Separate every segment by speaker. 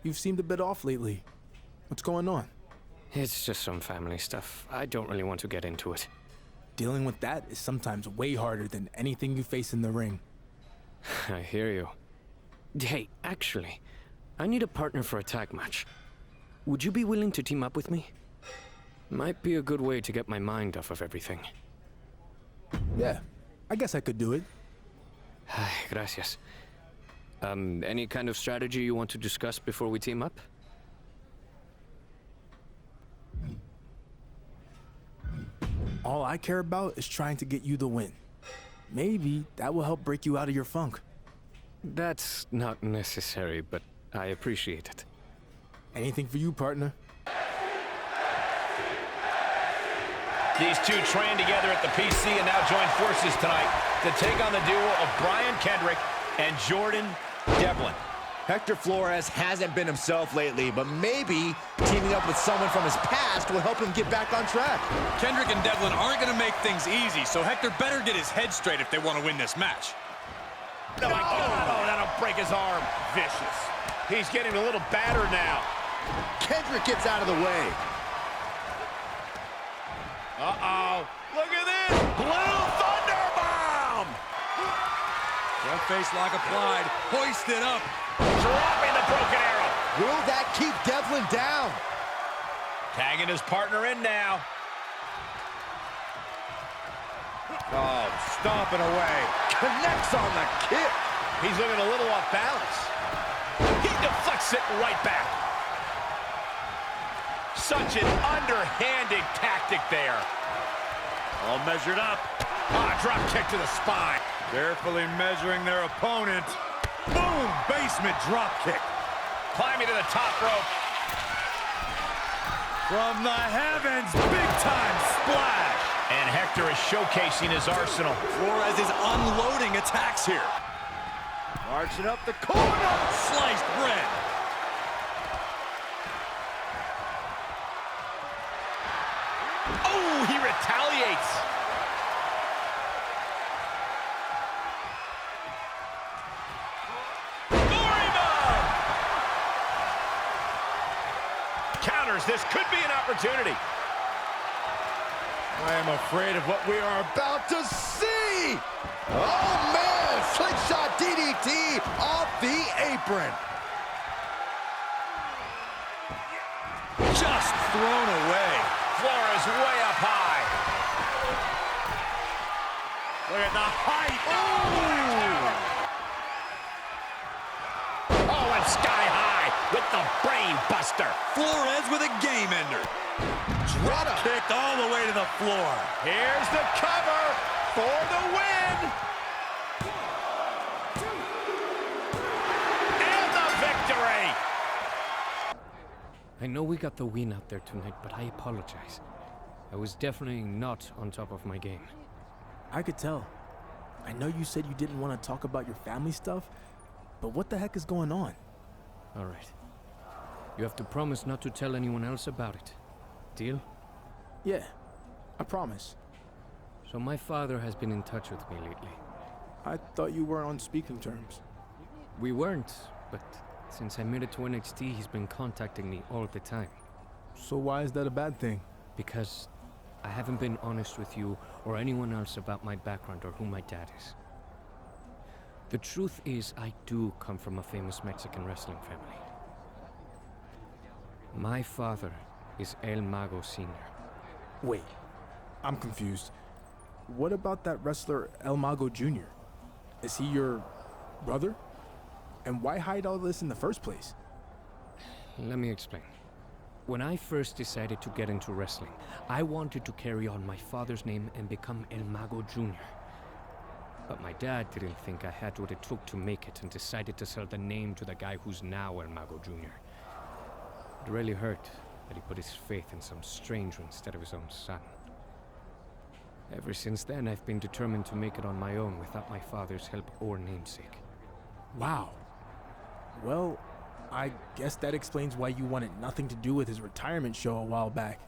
Speaker 1: You've seemed a bit off lately. What's going on?
Speaker 2: It's just some family stuff. I don't really want to get into it.
Speaker 1: Dealing with that is sometimes way harder than anything you face in the ring.
Speaker 2: I hear you. Hey, actually, I need a partner for a tag match. Would you be willing to team up with me? Might be a good way to get my mind off of everything.
Speaker 1: Yeah, I guess I could do it.
Speaker 2: Gracias. Any kind of strategy you want to discuss before we team up?
Speaker 1: All I care about is trying to get you the win. Maybe that will help break you out of your funk.
Speaker 2: That's not necessary, but I appreciate it.
Speaker 1: Anything for you, partner.
Speaker 3: These two trained together at the PC and now join forces tonight to take on the duo of Brian Kendrick and Jordan Devlin.
Speaker 4: Hector Flores hasn't been himself lately, but maybe teaming up with someone from his past will help him get back on track.
Speaker 5: Kendrick and Devlin aren't going to make things easy, so Hector better get his head straight if they want to win this match.
Speaker 3: Oh, my God. Oh, that'll break his arm. Vicious. He's getting a little battered now.
Speaker 4: Kendrick gets out of the way.
Speaker 3: Uh-oh. Look at this. Blue Thunder Bomb.
Speaker 5: Front face lock applied. Hoisted up.
Speaker 3: Dropping the broken arrow.
Speaker 4: Will that keep Devlin down?
Speaker 3: Tagging his partner in now. Oh, stomping away.
Speaker 4: Connects on the kick.
Speaker 3: He's looking a little off balance. He deflects it right back. Such an underhanded tactic there. All measured up. Ah, drop kick to the spine.
Speaker 5: Carefully measuring their opponent. Boom! Basement drop kick.
Speaker 3: Climbing to the top rope.
Speaker 5: From the heavens, big time splash.
Speaker 3: And Hector is showcasing his arsenal.
Speaker 5: Flores is unloading attacks here.
Speaker 4: Marching up the corner.
Speaker 5: Sliced bread.
Speaker 3: Oh, he retaliates. Counters. This could be an opportunity.
Speaker 4: I am afraid of what we are about to see. Oh, man. Slingshot DDT off the apron.
Speaker 5: Just thrown away.
Speaker 3: Flores way up high. Look at the height. Oh, and sky high with the brain buster.
Speaker 5: Flores with a game ender. Drop kicked all the way to the floor.
Speaker 3: Here's the cover for the win. And the victory.
Speaker 2: I know we got the win out there tonight, but I apologize. I was definitely not on top of my game.
Speaker 1: I could tell. I know you said you didn't want to talk about your family stuff, but what the heck is going on?
Speaker 2: All right. You have to promise not to tell anyone else about it. Deal?
Speaker 1: Yeah, I promise.
Speaker 2: So my father has been in touch with me lately.
Speaker 1: I thought you were on speaking terms.
Speaker 2: We weren't, but since I made it to NXT, he's been contacting me all the time.
Speaker 1: So why is that a bad thing?
Speaker 2: Because I haven't been honest with you or anyone else about my background or who my dad is. The truth is, I do come from a famous Mexican wrestling family. My father is El Mago Sr.
Speaker 1: Wait, I'm confused. What about that wrestler El Mago Jr.? Is he your brother? And why hide all this in the first place?
Speaker 2: Let me explain. When I first decided to get into wrestling, I wanted to carry on my father's name and become El Mago Jr. But my dad didn't think I had what it took to make it and decided to sell the name to the guy who's now El Mago Jr. It really hurt that he put his faith in some stranger instead of his own son. Ever since then, I've been determined to make it on my own without my father's help or namesake.
Speaker 1: Wow. Well, I guess that explains why you wanted nothing to do with his retirement show a while back.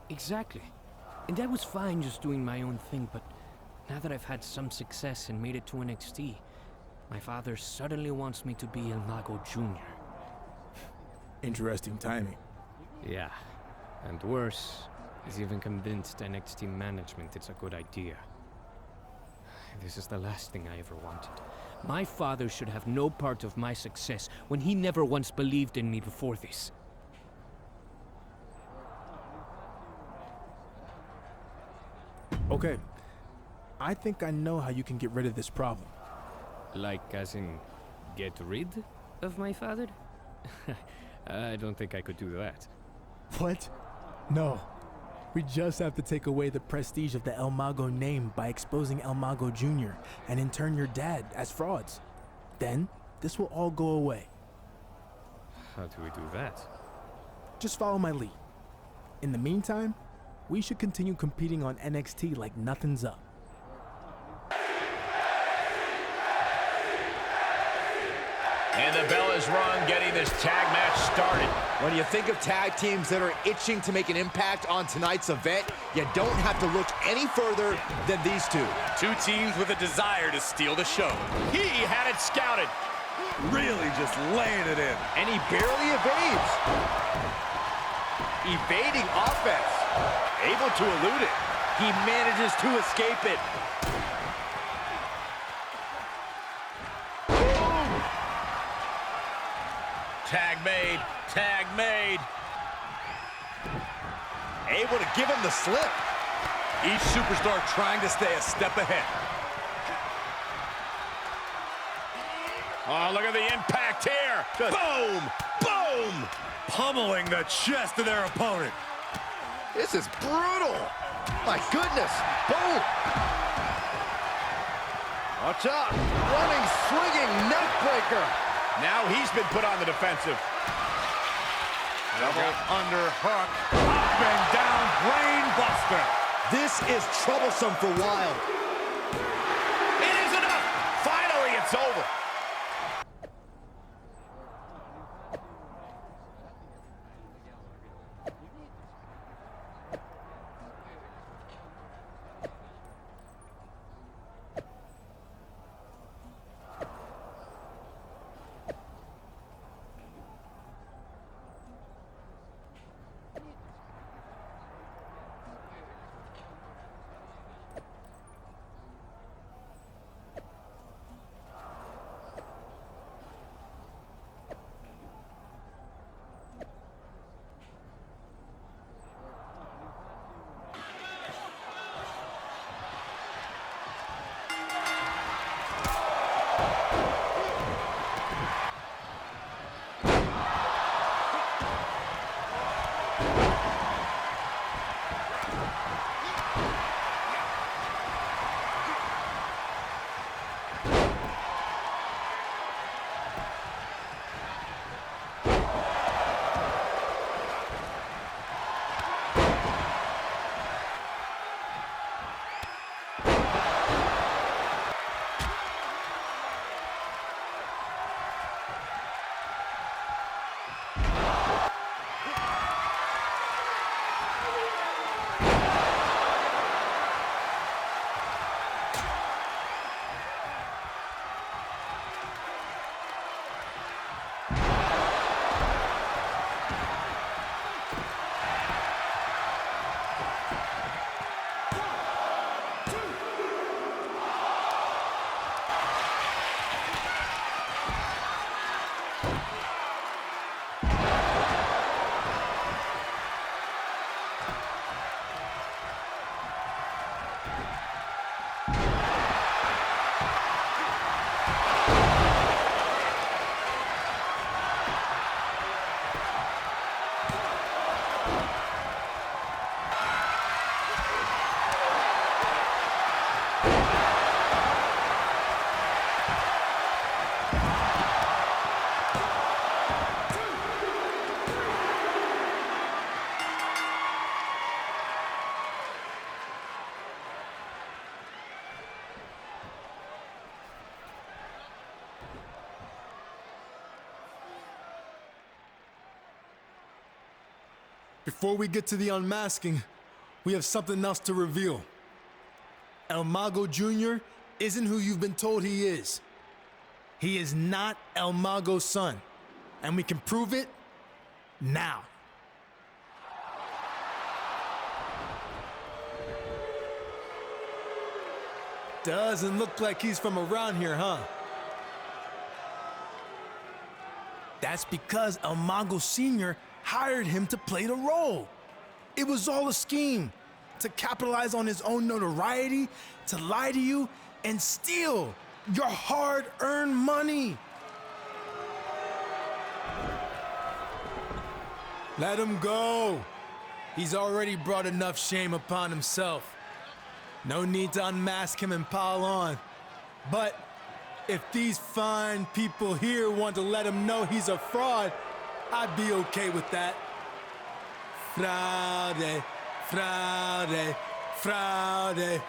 Speaker 2: Exactly. And I was fine just doing my own thing, but now that I've had some success and made it to NXT, my father suddenly wants me to be El Mago Jr.
Speaker 1: Interesting timing.
Speaker 2: Yeah, and worse, he's even convinced NXT management it's a good idea. This is the last thing I ever wanted. My father should have no part of my success when he never once believed in me before this.
Speaker 1: Okay, I think I know how you can get rid of this problem.
Speaker 2: Like, as in, get rid of my father? I don't think I could do that.
Speaker 1: What? No. We just have to take away the prestige of the El Mago name by exposing El Mago Jr. and in turn your dad as frauds. Then, this will all go away.
Speaker 2: How do we do that?
Speaker 1: Just follow my lead. In the meantime, we should continue competing on NXT like nothing's up.
Speaker 3: And the bell is rung, getting this tag match started.
Speaker 4: When you think of tag teams that are itching to make an impact on tonight's event, you don't have to look any further than these two.
Speaker 5: Two teams with a desire to steal the show.
Speaker 3: He had it scouted.
Speaker 5: Really just laying it in.
Speaker 4: And he barely evades. Evading offense. Able to elude it. He manages to escape it.
Speaker 3: Tag made, tag made.
Speaker 4: Able to give him the slip.
Speaker 5: Each superstar trying to stay a step ahead.
Speaker 3: Oh, look at the impact here. Boom, boom.
Speaker 5: Pummeling the chest of their opponent.
Speaker 4: This is brutal. My goodness. Boom. Watch out. Running, swinging neck breaker.
Speaker 3: Now he's been put on the defensive.
Speaker 5: Double underhook. Up and down, brain buster.
Speaker 4: This is troublesome for Wild.
Speaker 3: It is enough. Finally, it's over.
Speaker 6: Before we get to the unmasking, we have something else to reveal. El Mago Jr. isn't who you've been told he is. He is not El Mago's son, and we can prove it now. Doesn't look like he's from around here, huh? That's because El Mago Sr. hired him to play the role. It was all a scheme to capitalize on his own notoriety, to lie to you, and steal your hard-earned money. Let him go. He's already brought enough shame upon himself. No need to unmask him and pile on. But if these fine people here want to let him know he's a fraud, I'd be okay with that. Fraude, fraude, fraude.